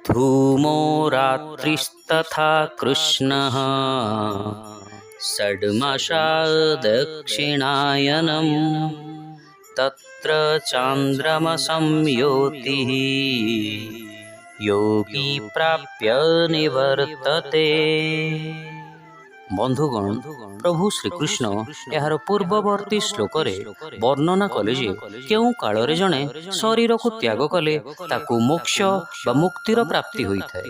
धूमो रात्रिस्तथा कृष्णः षड्मासा दक्षिणायनम् तत्र चान्द्रमसंयोतिः योगी प्राप्य निवर्तते। बंधुगण, प्रभु श्रीकृष्ण यार पूर्ववर्ती श्लोकरे वर्णना कले जे केउ कालरे जणे शरीर को त्याग कले ताकू मोक्ष बा मुक्तिर प्राप्ति होइथाय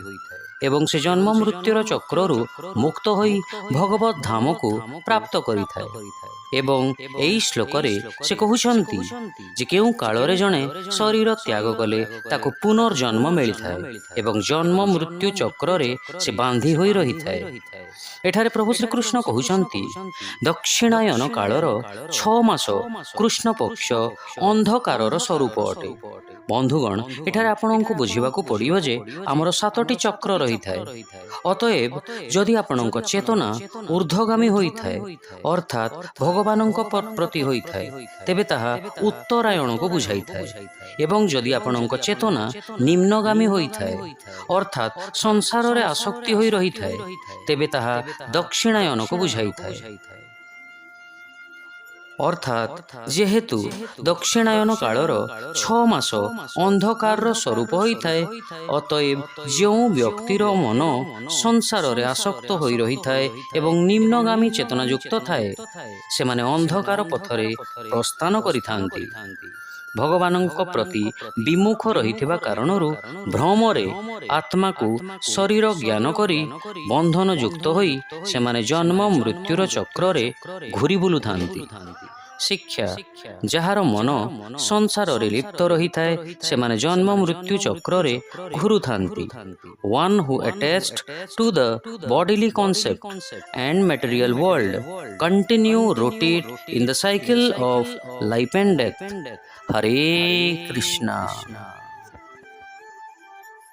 एवं से जन्म मृत्युर चक्ररु मुक्त होई भगवत धाम को प्राप्त करिथाय। एवं एई श्लोकरे से कहउछंती जे केउ कालरे जणे शरीर त्याग कले ताकू पुनर्जन्म मिलिथाय एवं जन्म मृत्यु चक्ररे से बांधी होई रहिथाय। एठारे प्रभु श्रीकृष्ण कहउछंती दक्षिणायन कालर 6 मास कृष्ण पक्ष अंधकारर स्वरूप अटे। बंधुगण, एठारे आपनको बुझिबाकू पड़िबो जे आमर 7टी चक्र रही थाए। अतएव जदि आपनक चेतना ऊर्ध्वगामी होइथाय अर्थात भगवानक प्रति होइथाय तेबे ताहा उत्तरायण को बुझाइथाय एवं जदि आपनक चेतना निम्नगामी होइथाय अर्थात संसार रे आसक्ति होई रहिथाय तेबे ताहा दक्षिणायन को बुझाइथाय। अर्थात जेहेतु दक्षिणायन कालर 6 मास अंधकार स्वरूप होइथाय अतएव जो व्यक्तिर मन संसार रे आसक्त होई रहिथाय एवं निम्नगामी चेतनायुक्त थाए से माने अंधकार पथरे प्रस्थान करिथांती। भगवानक प्रति विमुख रहिथिबा कारणरु भ्रमरे आत्मा को शरीर ज्ञान करी बंधन युक्त होई से माने जन्म मृत्युर चक्र रे घुरी बुलुथांती। शिक्षा जहार मन संसार रे लिप्त रही थाए से माने जन्म मृत्यु चक्र रे घुरुथांती। One who attached to the bodily concept and material world continue rotate in the cycle of life and death. Hare Krishna.